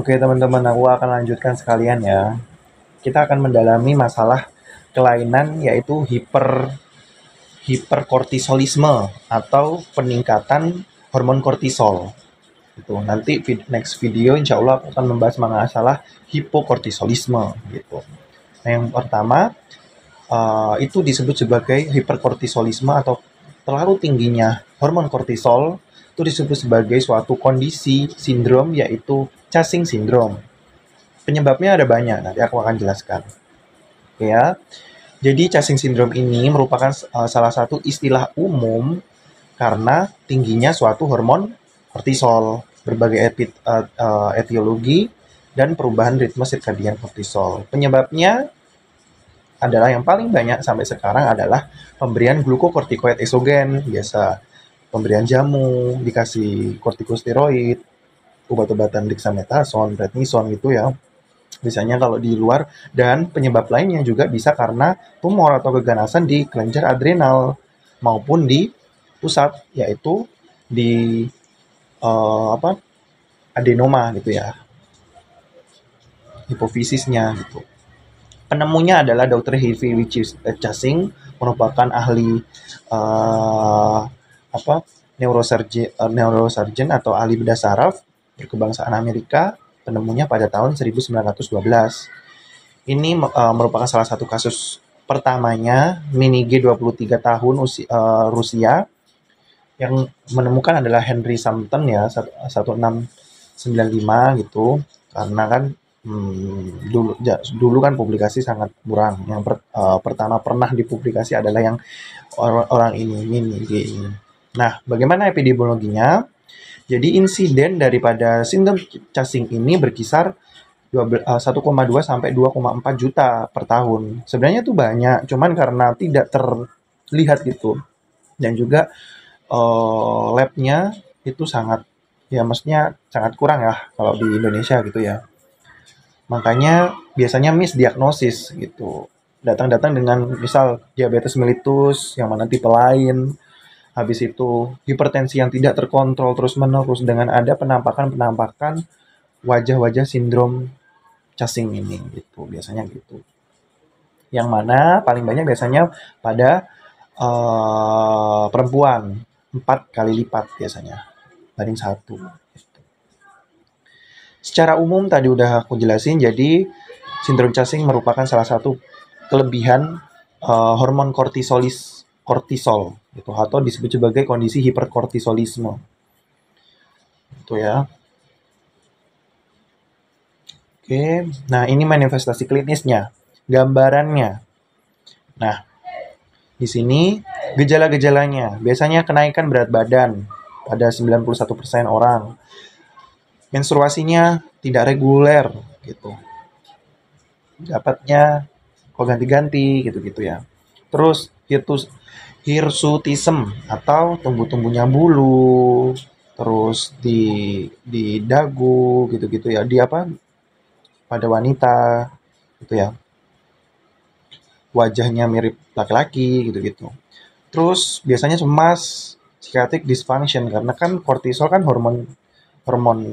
Oke teman-teman, aku akan lanjutkan sekalian ya. Kita akan mendalami masalah kelainan yaitu hiperkortisolisme atau peningkatan hormon kortisol. Itu nanti next video insya Allah aku akan membahas masalah hipokortisolisme gitu. Nah, yang pertama itu disebut sebagai hiperkortisolisme atau terlalu tingginya hormon kortisol. Itu disebut sebagai suatu kondisi sindrom yaitu Cushing syndrome. Penyebabnya ada banyak, nanti aku akan jelaskan. Ya, jadi Cushing syndrome ini merupakan salah satu istilah umum karena tingginya suatu hormon kortisol, berbagai etiologi dan perubahan ritme sirkadian kortisol. Penyebabnya adalah yang paling banyak sampai sekarang adalah pemberian glukokortikoid eksogen, biasa pemberian jamu, dikasih kortikosteroid, obat-obatan dexamethasone, prednison gitu ya. Misalnya kalau di luar, dan penyebab lainnya juga bisa karena tumor atau keganasan di kelenjar adrenal maupun di pusat, yaitu di adenoma gitu ya, hipofisisnya gitu. Penemunya adalah Dr. Harvey Cushing, merupakan ahli neurosurgeon atau ahli bedah saraf berkebangsaan Amerika. Penemunya pada tahun 1912. Ini merupakan salah satu kasus pertamanya mini G 23 tahun Rusia yang menemukan adalah Henry Sumton ya, 1695 gitu. Karena kan dulu kan publikasi sangat kurang. Yang pertama pernah dipublikasi adalah yang orang ini mini G ini. Nah, bagaimana epidemiologinya? Jadi insiden daripada sindrom Cushing ini berkisar 1,2 sampai 2,4 juta per tahun. Sebenarnya itu banyak, cuman karena tidak terlihat gitu. Dan juga labnya itu sangat, ya maksudnya sangat kurang ya kalau di Indonesia gitu ya. Makanya biasanya misdiagnosis gitu. Datang-datang dengan misal diabetes mellitus yang mana tipe lain, habis itu hipertensi yang tidak terkontrol terus-menerus dengan ada penampakan-penampakan wajah-wajah sindrom Cushing ini gitu, biasanya gitu. Yang mana paling banyak biasanya pada perempuan, 4 kali lipat biasanya banding 1. Gitu. Secara umum tadi udah aku jelasin, jadi sindrom Cushing merupakan salah satu kelebihan hormon kortisol gitu, atau disebut sebagai kondisi hiperkortisolisme. Itu ya. Oke, nah ini manifestasi klinisnya, gambarannya. Nah, di sini gejala-gejalanya, biasanya kenaikan berat badan pada 91% orang. Menstruasinya tidak reguler gitu. Dapatnya kok ganti-ganti gitu-gitu ya. Terus hirsutism atau tumbuh-tumbuhnya bulu, terus di dagu gitu-gitu ya. Di apa? Pada wanita gitu ya. Wajahnya mirip laki-laki gitu-gitu. Terus biasanya cemas, psychiatric dysfunction karena kan kortisol kan hormon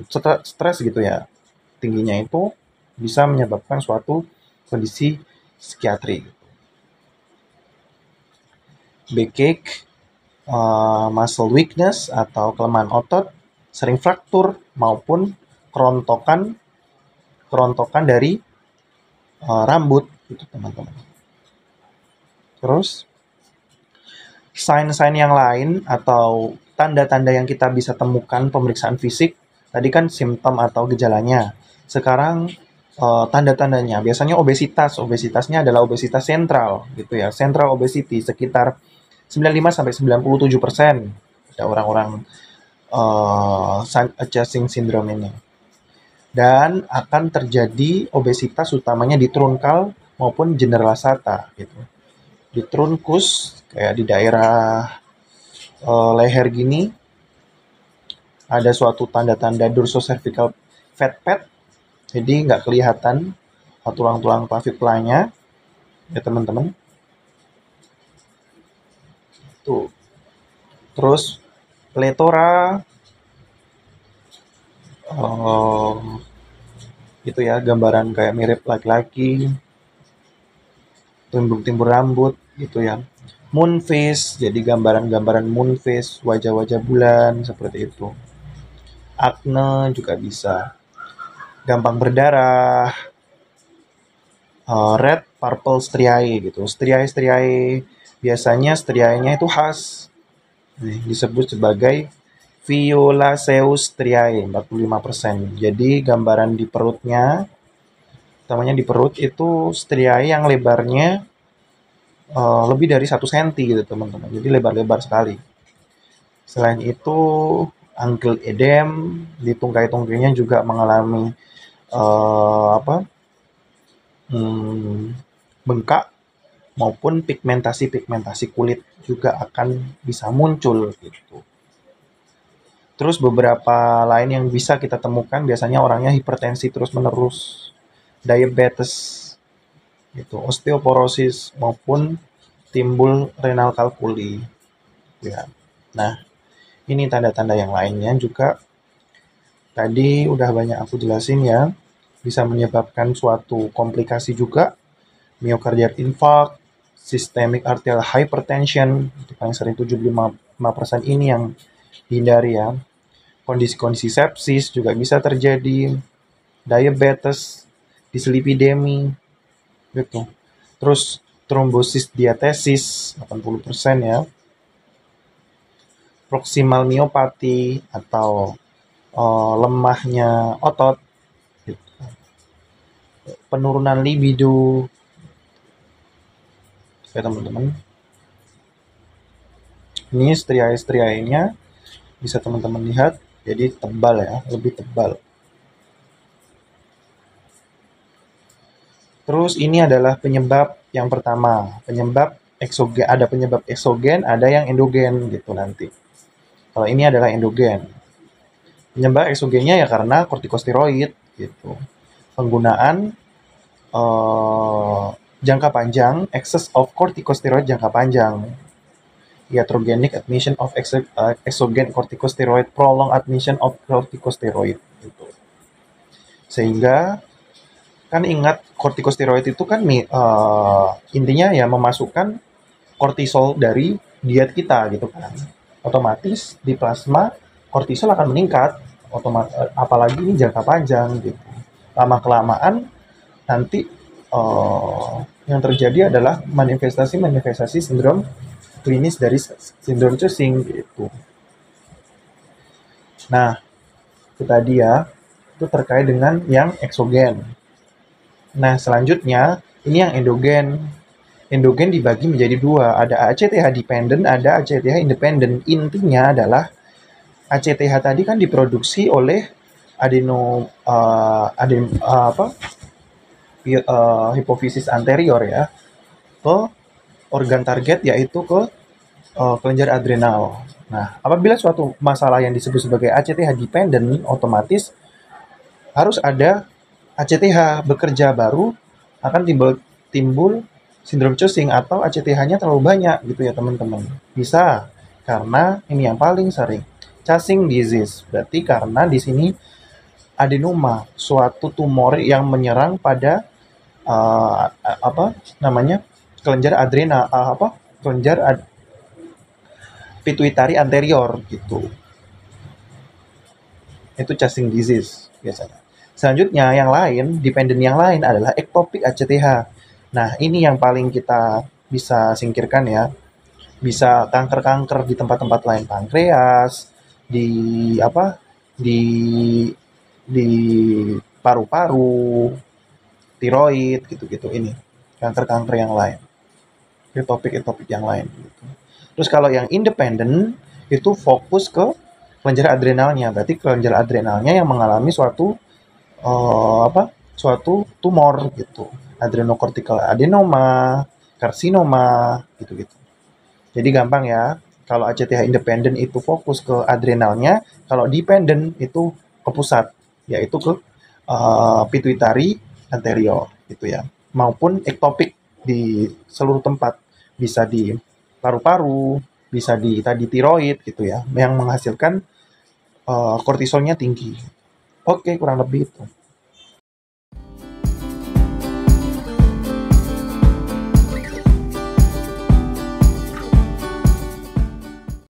stres gitu ya. Tingginya itu bisa menyebabkan suatu kondisi psikiatri. Backache, muscle weakness atau kelemahan otot, sering fraktur maupun kerontokan dari rambut gitu teman-teman. Terus sign-sign yang lain atau tanda-tanda yang kita bisa temukan pemeriksaan fisik, tadi kan simptom atau gejalanya. Sekarang tanda-tandanya, biasanya obesitasnya adalah obesitas sentral gitu ya, central obesity sekitar 95-97% pada orang-orang Cushing syndrome ini. Dan akan terjadi obesitas utamanya di truncal maupun general sata gitu. Di trunkus kayak di daerah leher gini ada suatu tanda-tanda dorsocervical fat pad, jadi nggak kelihatan tulang-tulang clavicula-nya ya teman-teman. Tuh. Terus pletora Gitu ya, gambaran kayak mirip laki-laki, timbul-timbul rambut gitu ya. Moon phase, jadi gambaran-gambaran moon phase, wajah-wajah bulan seperti itu. Acne juga bisa. Gampang berdarah, red purple striae gitu. Striae biasanya striae-nya itu khas. Disebut sebagai violaceous striae 45%. Jadi gambaran di perutnya, utamanya di perut itu striae yang lebarnya lebih dari 1 cm gitu teman-teman. Jadi lebar-lebar sekali. Selain itu, angle edem di tungkai-tungkainya juga mengalami apa? Bengkak maupun pigmentasi-pigmentasi kulit juga akan bisa muncul gitu. Terus beberapa lain yang bisa kita temukan biasanya orangnya hipertensi terus-menerus, diabetes gitu, osteoporosis maupun timbul renal kalkuli ya. Nah, ini tanda-tanda yang lainnya juga tadi udah banyak aku jelasin ya, bisa menyebabkan suatu komplikasi juga, myocardial infarct, systemic arterial hypertension, itu paling sering 75% ini yang dihindari ya. Kondisi-kondisi sepsis juga bisa terjadi, diabetes, dislipidemi, gitu. Terus trombosis diatesis 80% ya, proximal myopathy atau lemahnya otot, gitu. Penurunan libido, ya teman-teman. Ini striae-striae-nya bisa teman-teman lihat, jadi tebal ya, lebih tebal. Terus ini adalah penyebab yang pertama, penyebab eksogen, ada penyebab eksogen, ada yang endogen gitu nanti. Kalau ini adalah endogen. Penyebab eksogennya ya karena kortikosteroid gitu. Penggunaan jangka panjang, excess of corticosteroid jangka panjang. Iatrogenic admission of exogen corticosteroid, prolonged admission of corticosteroid gitu. Sehingga kan ingat kortikosteroid itu kan intinya ya memasukkan kortisol dari diet kita gitu kan. Otomatis di plasma kortisol akan meningkat, apalagi ini jangka panjang gitu. Lama kelamaan nanti yang terjadi adalah manifestasi sindrom klinis dari sindrom Cushing gitu. Nah, itu tadi ya, itu terkait dengan yang eksogen. Nah, selanjutnya ini yang endogen. Endogen dibagi menjadi dua, ada ACTH dependent, ada ACTH independent. Intinya adalah ACTH tadi kan diproduksi oleh hipofisis anterior ya, ke organ target yaitu ke kelenjar adrenal. Nah, apabila suatu masalah yang disebut sebagai ACTH dependent, otomatis harus ada ACTH bekerja baru akan timbul sindrom Cushing atau ACTH-nya terlalu banyak gitu ya teman-teman. Bisa karena ini yang paling sering Cushing disease. Berarti karena di sini adenoma, suatu tumor yang menyerang pada kelenjar adrenal, pituitary anterior gitu. Itu Cushing disease biasanya. Selanjutnya yang lain, dependent yang lain adalah ectopic ACTH. Nah, ini yang paling kita bisa singkirkan ya. Bisa kanker-kanker di tempat-tempat lain, pankreas, di paru-paru, tiroid gitu-gitu ini. Kanker-kanker yang lain. Ectopic yang lain gitu. Terus kalau yang independent itu fokus ke kelenjar adrenalnya. Berarti kelenjar adrenalnya yang mengalami suatu tumor gitu. Adrenocortical adenoma, karsinoma gitu-gitu. Jadi gampang ya. Kalau ACTH independent itu fokus ke adrenalnya, kalau dependent itu ke pusat, yaitu ke pituitary anterior gitu ya. Maupun ectopic di seluruh tempat, bisa di paru-paru, bisa di tadi tiroid gitu ya, yang menghasilkan kortisolnya tinggi. Oke, kurang lebih itu.